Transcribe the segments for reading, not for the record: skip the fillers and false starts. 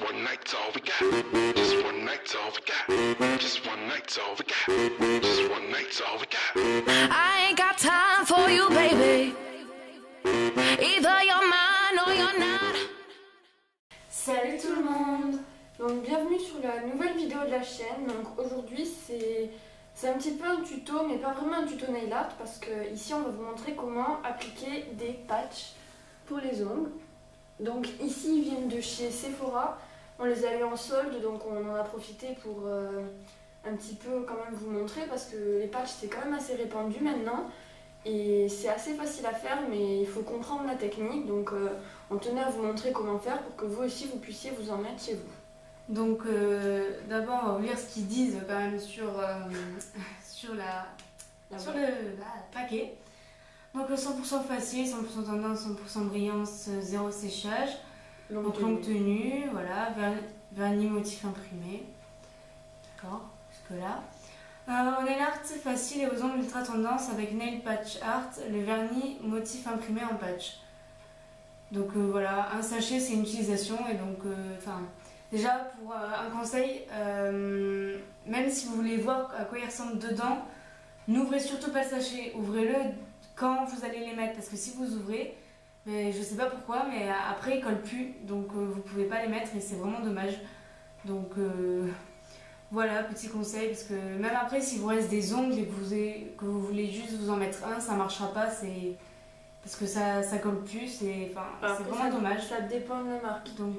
one night's all we got. Just one night's all we got. Just one night's all we got. Just one night's all we got. I ain't got time for you, baby. Either you're mine or you're not. Salut tout le monde. Donc bienvenue sur la nouvelle vidéo de la chaîne. Donc aujourd'hui c'est un petit peu un tuto, mais pas vraiment un tuto nail art, parce que ici on va vous montrer comment appliquer des patchs pour les ongles. Donc ici ils viennent de chez Sephora, on les a eu en solde, donc on en a profité pour un petit peu quand même vous montrer, parce que les patchs c'est quand même assez répandu maintenant et c'est assez facile à faire, mais il faut comprendre la technique, donc on tenait à vous montrer comment faire pour que vous aussi vous puissiez vous en mettre chez vous. Donc d'abord on va lire ce qu'ils disent quand même sur le paquet. Donc 100% facile, 100% tendance, 100% brillance, 0 séchage, longue tenue, voilà, vernis motif imprimé. D'accord, jusque là. Nail art facile et aux ongles ultra tendance avec Nail Patch Art, le vernis motif imprimé en patch. Donc voilà, un sachet c'est une utilisation et donc déjà pour un conseil, même si vous voulez voir à quoi il ressemble dedans, n'ouvrez surtout pas le sachet, ouvrez-le quand vous allez les mettre, parce que si vous ouvrez, mais je sais pas pourquoi, mais après ils collent plus, donc vous pouvez pas les mettre et c'est vraiment dommage. Donc voilà, petit conseil, parce que même après s'il vous reste des ongles et que vous voulez juste vous en mettre un, ça marchera pas, c'est parce que ça colle plus, c'est vraiment dommage. Ça dépend de la marque. Donc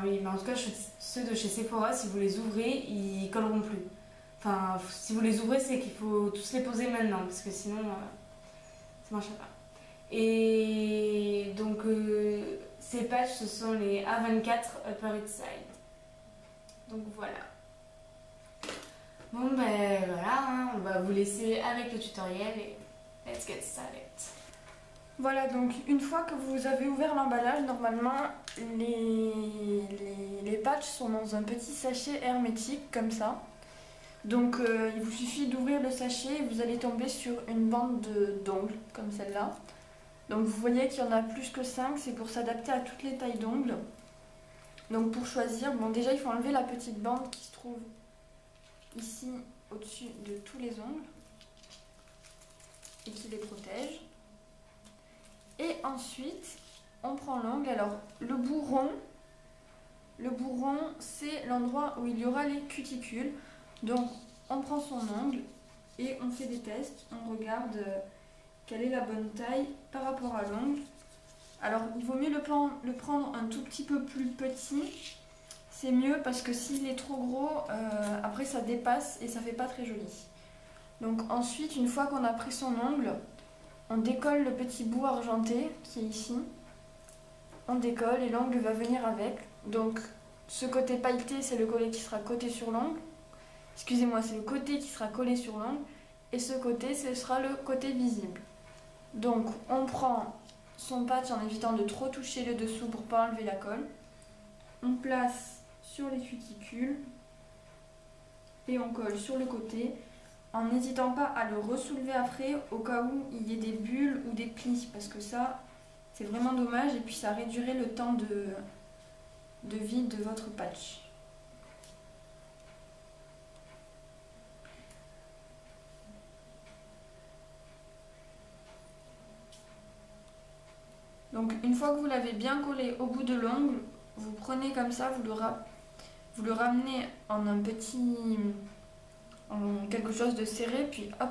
oui, mais en tout cas ceux de chez Sephora, si vous les ouvrez, ils colleront plus. Enfin, si vous les ouvrez, c'est qu'il faut tous les poser maintenant, parce que sinon ça marchera pas. Et donc ces patchs, ce sont les A24 Upper East Side. Donc voilà. Bon ben voilà, hein, on va vous laisser avec le tutoriel et let's get started. Voilà, donc une fois que vous avez ouvert l'emballage, normalement les patchs sont dans un petit sachet hermétique comme ça. Donc il vous suffit d'ouvrir le sachet et vous allez tomber sur une bande d'ongles comme celle-là. Donc vous voyez qu'il y en a plus que 5, c'est pour s'adapter à toutes les tailles d'ongles. Donc pour choisir, bon déjà il faut enlever la petite bande qui se trouve ici au-dessus de tous les ongles et qui les protège. Et ensuite on prend l'ongle. Alors le bout rond c'est l'endroit où il y aura les cuticules. Donc on prend son ongle et on fait des tests, on regarde quelle est la bonne taille par rapport à l'ongle. Alors il vaut mieux le prendre un tout petit peu plus petit, c'est mieux, parce que s'il est trop gros, après ça dépasse et ça fait pas très joli. Donc ensuite, une fois qu'on a pris son ongle, on décolle le petit bout argenté qui est ici. On décolle et l'ongle va venir avec. Donc ce côté pailleté, c'est le côté qui sera collé sur l'ongle. Excusez-moi, c'est le côté qui sera collé sur l'ongle. Et ce côté, ce sera le côté visible. Donc on prend son patch en évitant de trop toucher le dessous pour ne pas enlever la colle. On place sur les cuticules et on colle sur le côté en n'hésitant pas à le ressoulever après au cas où il y ait des bulles ou des plis, parce que ça c'est vraiment dommage et puis ça réduirait le temps de vie de votre patch. Donc une fois que vous l'avez bien collé au bout de l'ongle, vous prenez comme ça, vous le ramenez en quelque chose de serré, puis hop,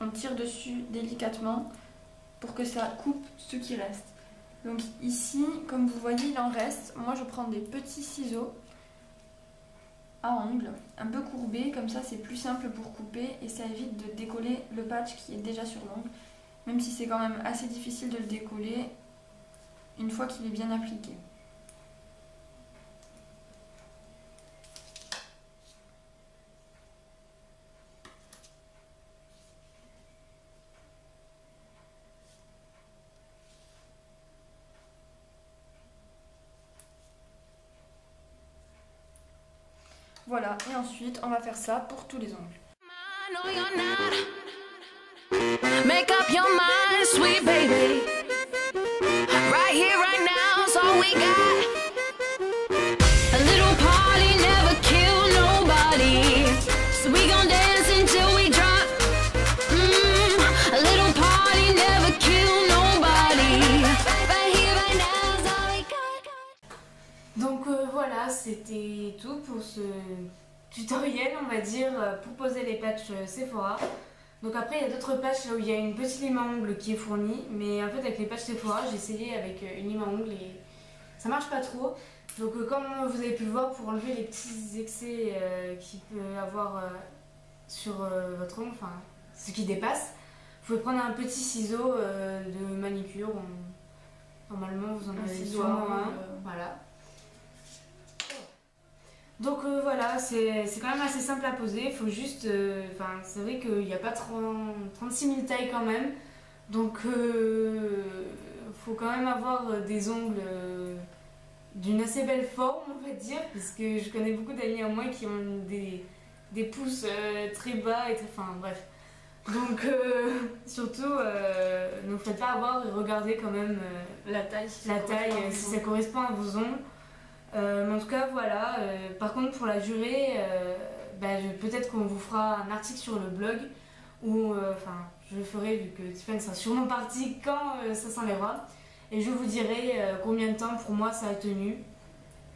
on tire dessus délicatement pour que ça coupe ce qui reste. Donc ici, comme vous voyez, il en reste. Moi je prends des petits ciseaux à ongles, un peu courbés, comme ça c'est plus simple pour couper et ça évite de décoller le patch qui est déjà sur l'ongle, même si c'est quand même assez difficile de le décoller une fois qu'il est bien appliqué. Voilà, et ensuite on va faire ça pour tous les ongles. Mine or you're not. Make up your mind, sweet baby. Right here, right now, is all we got. voilà, c'était tout pour ce tutoriel, on va dire, pour poser les patchs Sephora. Donc après, il y a d'autres patchs là où il y a une petite lime à ongles qui est fournie, mais en fait avec les patchs Sephora, j'ai essayé avec une lime à ongles et ça marche pas trop. Donc comme vous avez pu le voir, pour enlever les petits excès qu'il peut avoir sur votre ongle, enfin ce qui dépasse, vous pouvez prendre un petit ciseau de manicure. Normalement vous en avez sûrement un. Voilà. Donc voilà, c'est quand même assez simple à poser. Il faut juste. C'est vrai qu'il n'y a pas 36 000 tailles quand même. Donc faut quand même avoir des ongles d'une assez belle forme, on va dire, parce que je connais beaucoup d'amis à moi qui ont des pouces très bas et très. Enfin bref. Donc surtout ne vous faites pas avoir et regardez quand même la taille, si ça correspond à vos ongles. Mais en tout cas voilà, par contre pour la durée, peut-être qu'on vous fera un article sur le blog où je le ferai vu que Tiffany sera sûrement partie quand ça s'enlèvera et je vous dirai combien de temps pour moi ça a tenu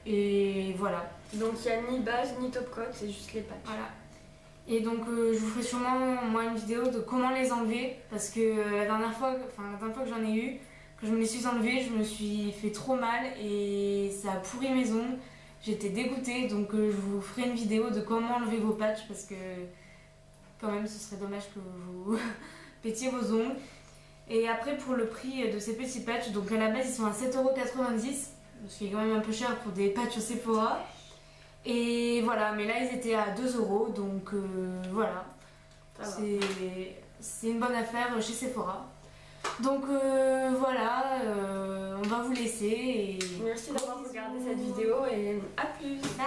et voilà. Donc il n'y a ni base ni top coat, c'est juste les patchs. Voilà. Et donc je vous ferai sûrement moi une vidéo de comment les enlever parce que la dernière fois que j'en ai eu, que je me les suis enlevées, je me suis fait trop mal et ça a pourri mes ongles. J'étais dégoûtée, donc je vous ferai une vidéo de comment enlever vos patchs parce que quand même ce serait dommage que vous pétiez vos ongles. Et après pour le prix de ces petits patchs, donc à la base ils sont à 7,90 €, ce qui est quand même un peu cher pour des patchs au Sephora. Et voilà, mais là ils étaient à 2 €, donc voilà. C'est une bonne affaire chez Sephora. Donc voilà, on va vous laisser. Et merci d'avoir regardé cette vidéo et à plus. Bye.